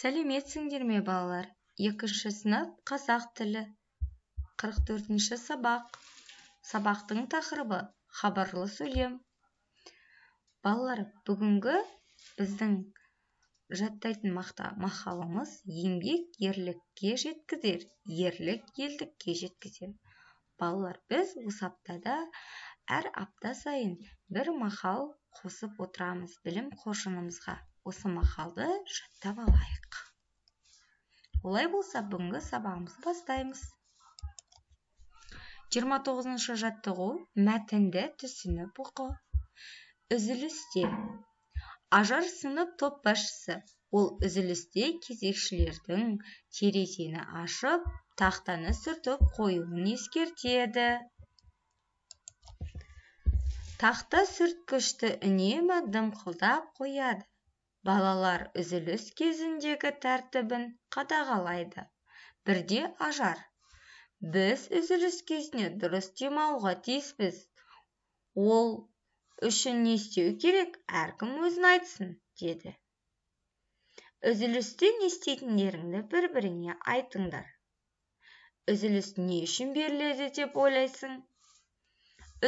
Сәлеметсіңдер ме, балалар? 2-ші сынып қазақ тілі. 44-ші сабақ. Сабақтың тақырыбы хабарлы сөйлем. Балалар, бүгінгі біздің жаттайтын мақалымыз еңбек ерлікке жеткізер, ерлік елдікке жеткізер. Балалар, біз осы аптада әр апта сайын бір мақал қосып отырамыз білім қоржынымызға. Осы мақалды жаттап алайық. Олай болса, бүгінгі сабағымызды бастаймыз. 29-шы жаттығу мәтінді түсініп оқы. Үзілісте. Ажар сынып топ басшысы. Ол үзілісте кезекшілердің терезені ашып, тақтаны сүртіп қоюын ескертеді. Тақта сүрткішті үнемі дымқылдап қояды. Балалар үзіліс кезіндегі тәртібін қадағалайды. Бірде Ажар: біз үзіліс кезінде дұрыс демалуға тиіспіз. Ол үшін не істеу керек, әркім өзін айтсын, деді. Үзілісте не істейтіндеріңді бір-біріңе айтыңдар. Үзіліс не үшін беріледі деп ойлайсың?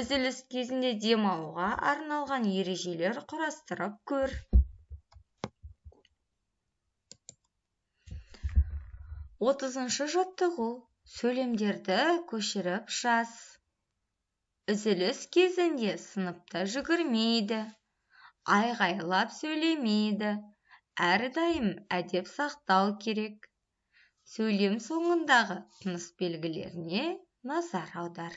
Үзіліс кезінде демалуға арналған ережелер құрастырып көр. 30-шы жаттығу. Сөйлемдерді көшіріп жаз. Үзіліс кезінде сыныпта жүгірмейді, айғайлап сөйлемейді. Әрдайым әдеп сақтау керек. Сөйлем соңындағы тыныс белгілеріне назар аудар.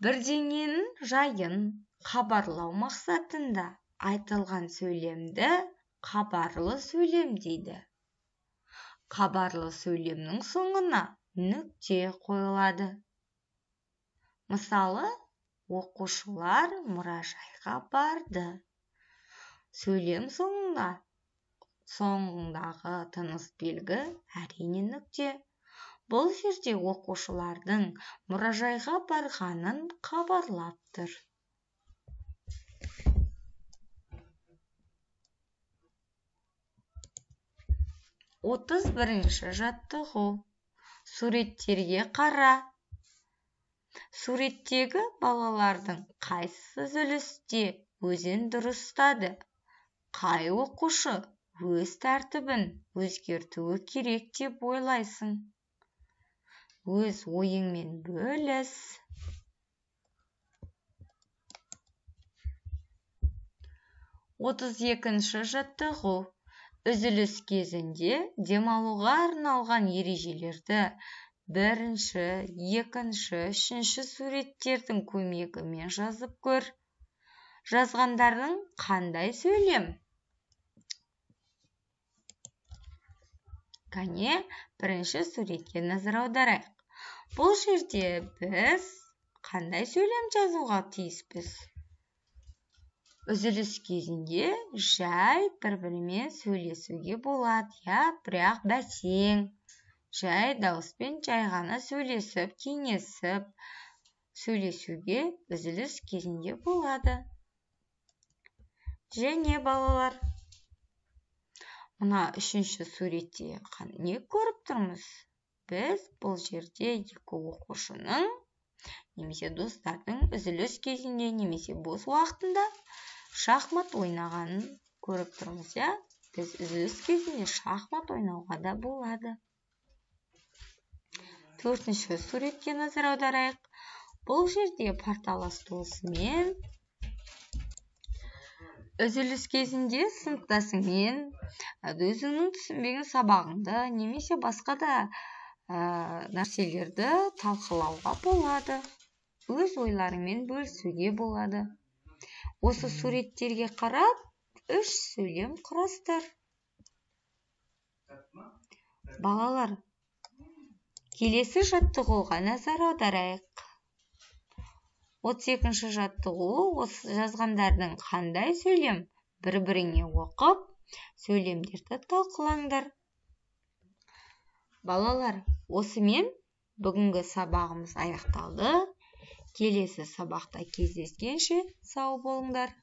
Бірдеңенің жайын хабарлау мақсатында айтылған сөйлемді хабарлы сөйлем дейді. Хабарлы сөйлемнің соңына нүкте қойылады. Мысалы, оқушылар мұражайға барды. Сөйлем соңындағы тыныс белгі әрине нүкте. Бұл жерде оқушылардың мұражайға барғанын хабарлап тұр. 31-ші жаттығу. Суреттерге қара. Суреттегі балалардың қайсысы үзілісте өзін дұрыс ұстады? Қай оқушы өз тәртібін өзгертуі керек деп ойлайсың? Өз ойыңмен бөліс. 32-ші жаттығу. Үзіліс кезінде демалуға арналған ережелерді 1-ші, 2-ші, 3-ші суреттердің көмегімен жазып көр. Жазғандардың қандай сөйлем? Кәне, 1-ші суретке назар аударайық. Бұл жерде біз қандай сөйлем жазуға тиіспіз? Үзіліс кезінде жай бір-бірімен сөйлесуге болады, бірақ бәсең. Жай дауыспен жай ғана сөйлесіп, кеңесіп сөйлесуге үзіліс кезінде болады. Және балалар, мына 3-ші суретте не көріп тұрмыз? Біз бұл жерде екі оқушының немесе достардың үзіліс кезінде немесе бос уақытында шахмат ойнағанын көріп тұрмыз. Біз үзіліс кезінде шахмат ойнауға да болады. 4-ші суретке назар аударайық. Бұл жерде порталас досымен үзіліс кезінде сыныптасыңмен өзіңнің түсінбеген сабағыңды немесе басқа да нәрселерді талқылауға болады. Өз ойларымен бөлісуге болады. Осы суреттерге қарап, 3 сөйлем құрастыр. Балалар, келесі жаттығуға назар аударайық. 32-ші жаттығу. Осы жазғандардың қандай сөйлем? Бір-біріңе оқып, сөйлемдерді талқылаңдар. Балалар, осымен бүгінгі сабағымыз аяқталды. келесі сабақта кездескенше сау болыңдар.